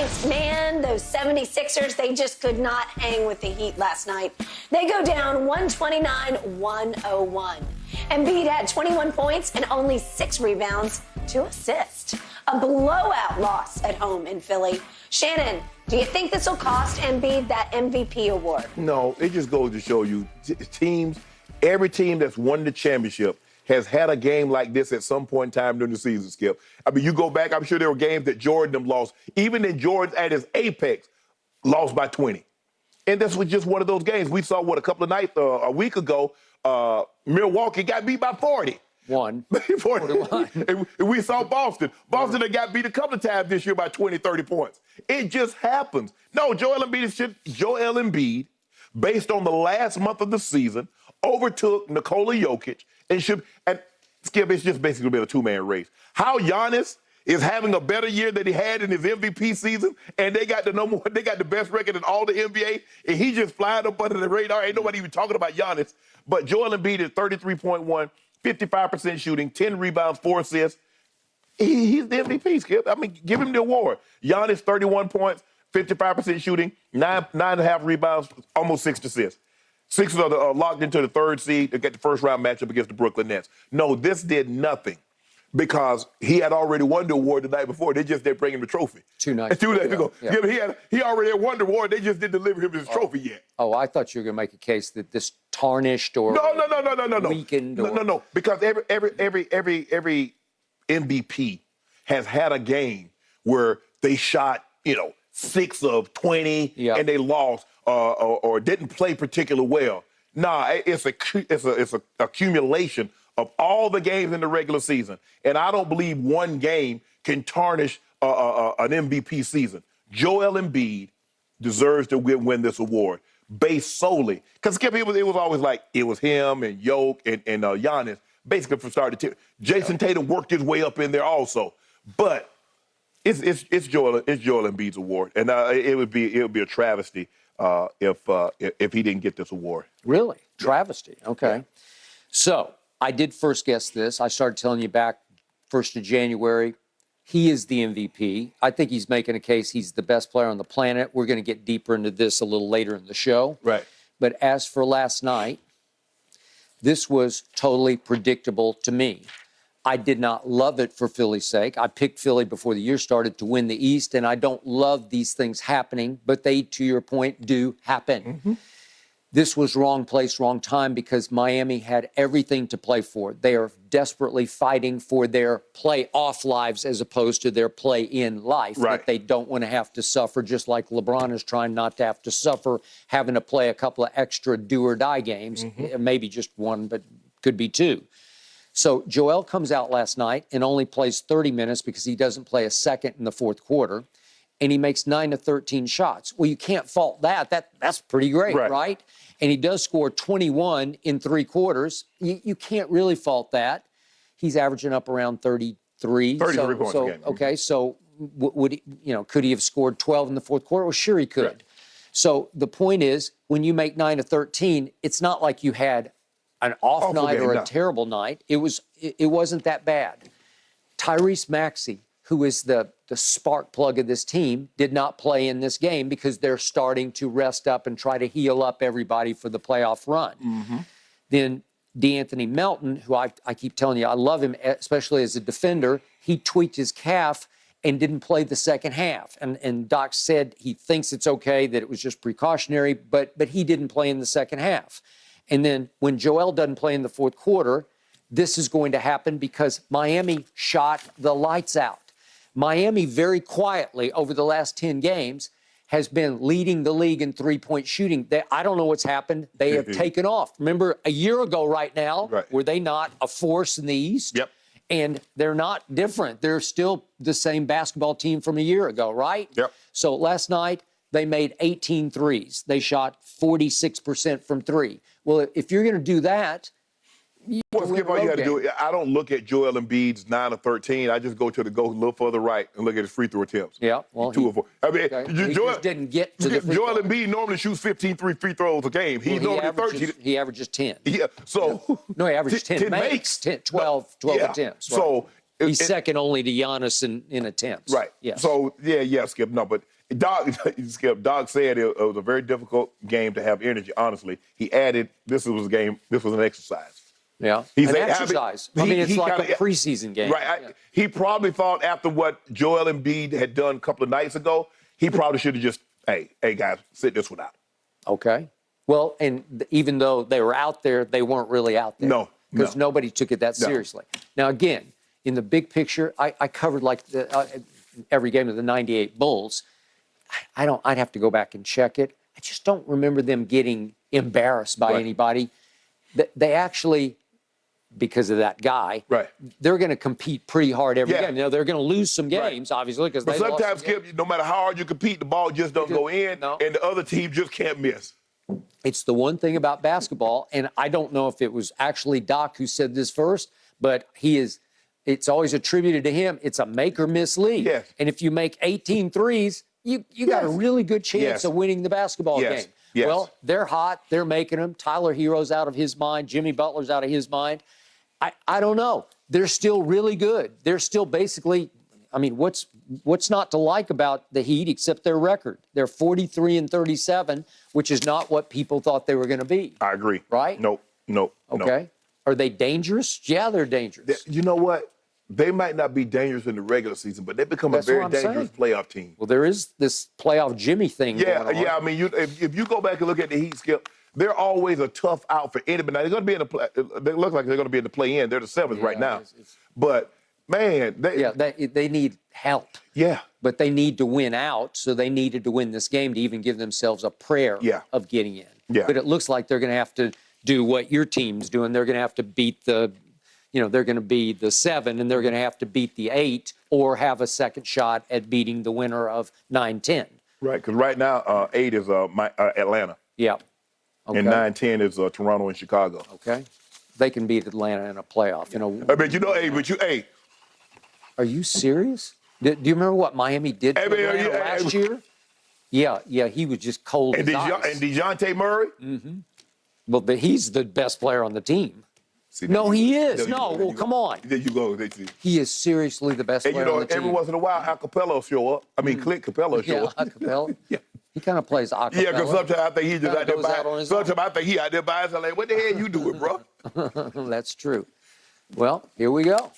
just, man, those 76ers, they just could not hang with the Heat last night. They go down 129-101. Embiid had 21 points and only 6 rebounds, 2 assists. A blowout loss at home in Philly. Shannonn, do you think this will cost Embiid that MVP award? No, it just goes to show you every team that's won the championship has had a game like this at some point in time during the season, Skip. I mean, you go back, I'm sure there were games that Jordan them lost. Even in Jordan at his apex, lost by 20. And this was just one of those games. We saw, a week ago, Milwaukee got beat by 40. 41. And we saw Boston. Boston that got beat a couple of times this year by 20, 30 points. It just happens. No, Joel Embiid, based on the last month of the season, overtook Nikola Jokic and Skip, it's just basically been a two-man race. How Giannis is having a better year than he had in his MVP season, and they got the best record in all the NBA, and he just flying up under the radar. Ain't nobody even talking about Giannis. But Joel Embiid is 33.1, 55% shooting, 10 rebounds, 4 assists. He's the MVP, Skip. I mean, give him the award. Giannis, 31 points, 55% shooting, 9.5 rebounds, almost 6 assists. Sixers are locked into the 3rd seed to get the first-round matchup against the Brooklyn Nets. No, this did nothing because he had already won the award the night before. They just didn't bring him the trophy. 2 nights ago. Yeah. He already had won the award. They just didn't deliver him his trophy yet. Oh, I thought you were going to make a case that this tarnished or weakened. No. Because every MVP has had a game where they shot, 6 of 20 and they lost or didn't play particularly well. Nah, it's a accumulation of all the games in the regular season. And I don't believe one game can tarnish an MVP season. Joel Embiid deserves to win this award based solely. Because it was always like it was him and Jokic and Giannis, basically from start to tip. Jason Tatum worked his way up in there also. But it's Joel Embiid's award. And it would be a travesty if he didn't get this award. Really? Travesty. Okay. Yeah. So I did first guess this. I started telling you back 1st of January. He is the MVP. I think he's making a case he's the best player on the planet. We're going to get deeper into this a little later in the show. Right. But as for last night, this was totally predictable to me. I did not love it for Philly's sake. I picked Philly before the year started to win the East, and I don't love these things happening, but they, to your point, do happen. Mm-hmm. This was wrong place, wrong time, because Miami had everything to play for. They are desperately fighting for their playoff lives as opposed to their play-in life. Right. That they don't want to have to suffer, just like LeBron is trying not to have to suffer, having to play a couple of extra do-or-die games, maybe just one, but could be 2. So Joel comes out last night and only plays 30 minutes because he doesn't play a second in the 4th quarter, and he makes 9 of 13 shots. Well, you can't fault that. That's pretty great, right? And he does score 21 in 3 quarters. You can't really fault that. He's averaging up around 33. 33 points a game. Okay, so would he, could he have scored 12 in the 4th quarter? Well, sure he could. Right. So the point is, when you make 9 of 13, it's not like you had an off night or a terrible night. It wasn't that bad. Tyrese Maxey, who is the spark plug of this team, did not play in this game because they're starting to rest up and try to heal up everybody for the playoff run. Mm-hmm. Then DeAnthony Melton, who I keep telling you, I love him, especially as a defender, he tweaked his calf and didn't play the second half. And Doc said he thinks it's okay, that it was just precautionary, but he didn't play in the second half. And then when Joel doesn't play in the 4th quarter, this is going to happen because Miami shot the lights out. Miami very quietly over the last 10 games has been leading the league in 3-point shooting. I don't know what's happened. They have taken off. Remember, a year ago right now, were they not a force in the East? Yep. And they're not different. They're still the same basketball team from a year ago, right? Yep. So last night, they made 18 threes. They shot 46% from 3. Well, if you're going to do that, Skip, all you got to do, I don't look at Joel Embiid's 9 of 13. I just go a little further right and look at his free throw attempts. Yeah, well, 2 of 4. I mean, he just didn't get to the free Joel throw. Embiid normally shoots 15 free throws a game. He's normally 13. He averages 10. Yeah, so no, he averages 10 makes. 10, 12 attempts. Right. So he's second only to Giannis in attempts. Right. Yes. So Skip. No, but Doc said it was a very difficult game to have energy, honestly. He added, this was an exercise. Yeah, He's an exercise. It's like a preseason game. Right. Yeah. He probably thought after what Joel Embiid had done a couple of nights ago, he probably should have just, hey, guys, sit this one out. Okay. Well, and even though they were out there, they weren't really out there. No. Because nobody took it that seriously. Now, again, in the big picture, I covered like every game of the 98 Bulls. I'd have to go back and check it. I just don't remember them getting embarrassed by anybody. They actually, because of that guy, they're going to compete pretty hard every game. Now, they're going to lose some games, obviously, because they lost. Sometimes, Skip, no matter how hard you compete, the ball just don't go in, and the other team just can't miss. It's the one thing about basketball, and I don't know if it was actually Doc who said this first, but it's always attributed to him. It's a make or miss league. Yes. And if you make 18 threes, you got a really good chance of winning the basketball game. Yes. Well, they're hot. They're making them. Tyler Hero's out of his mind. Jimmy Butler's out of his mind. I don't know. They're still really good. They're still basically, what's not to like about the Heat except their record? They're 43-37, which is not what people thought they were going to be. I agree. Right? Nope. Okay. Are they dangerous? Yeah, they're dangerous. You know what? They might not be dangerous in the regular season, but they become a very dangerous playoff team. Well, there is this playoff Jimmy thing going on. Yeah. If you go back and look at the Heat, Skip, they're always a tough out for anybody. Now, they're going to be in the they look like they're going to be in the play-in. They're the seventh right now. But, man. They need help. Yeah. But they need to win out, so they needed to win this game to even give themselves a prayer of getting in. Yeah. But it looks like they're going to have to do what your team's doing. They're going to have to beat they're going to be the 7, and they're going to have to beat the 8 or have a second shot at beating the winner of 9-10. Right, because right now 8 is Atlanta. Yeah. Okay. And 9-10 is Toronto and Chicago. Okay. They can beat Atlanta in a playoff. Are you serious? Do you remember what Miami did to Atlanta last year? Yeah, he was just cold as ice. And DeJounte Murray? Mm-hmm. Well, he's the best player on the team. No, he is. Come on. There you go. He is seriously the best player on the team. Every once in a while, Acapella show up. Clint Capella show up. Acapella? Yeah. He kind of plays acapella. Yeah, because sometimes I think he's just out there by sometimes I think he out there by himself. Like, what the hell you doing, bro? That's true. Well, here we go.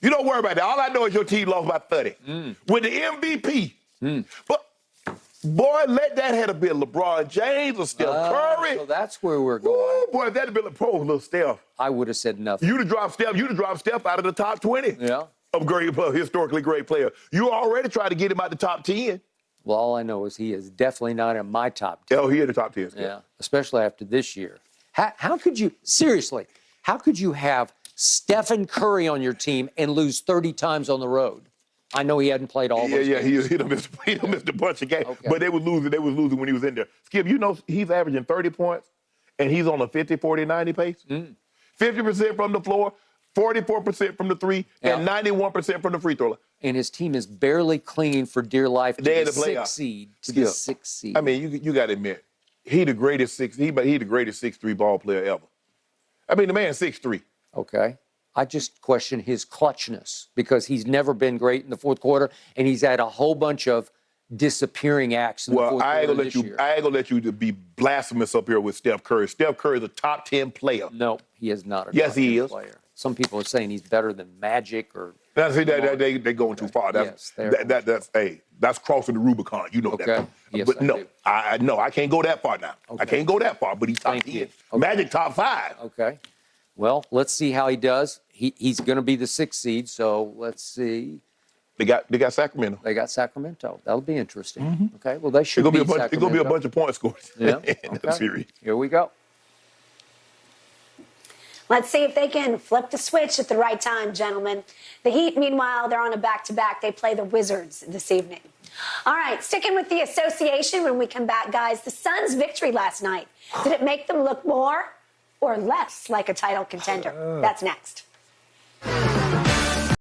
You don't worry about that. All I know is your team lost by 30. With the MVP. But, boy, let that have been LeBron James or Steph Curry. So that's where we're going. Ooh, boy, if that had been little Steph. I would have said nothing. You'd have dropped Steph out of the top 20 of historically great player. You already tried to get him out the top 10. Well, all I know is he is definitely not in my top 10. Oh, he in the top 10. Yeah, especially after this year. How could you, seriously, how could you have Stephen Curry on your team and lose 30 times on the road? I know he hadn't played all those games. He missed a bunch of games. Okay. But they was losing when he was in there. Skip, he's averaging 30 points, and he's on a 50, 40, 90 pace. 50% from the floor, 44% from the 3, and 91% from the free throw line. And his team is barely clinging for dear life to the 6th seed. The 6th seed. You got to admit, he's the greatest 6'3" ball player ever. The man's 6'3". Okay. I just question his clutchness because he's never been great in the fourth quarter, and he's had a whole bunch of disappearing acts in the fourth quarter this year. I ain't gonna let you be blasphemous up here with Steph Curry. Steph Curry is a top 10 player. No, he is not a top 10 player. Some people are saying he's better than Magic or. They going too far. That's crossing the Rubicon. You know that. Yes, but I can't go that far now. Okay. I can't go that far. But he's top 10. Okay. Magic top 5. Okay. Well, let's see how he does. He's going to be the 6th seed, so let's see. They got Sacramento. They got Sacramento. That'll be interesting. Okay. Well, they should beat Sacramento. It's going to be a bunch of points scored in the series. Here we go. Let's see if they can flip the switch at the right time, gentlemen. The Heat, meanwhile, they're on a back-to-back. They play the Wizards this evening. All right, sticking with the association when we come back, guys. The Suns' victory last night, did it make them look more or less like a title contender? That's next.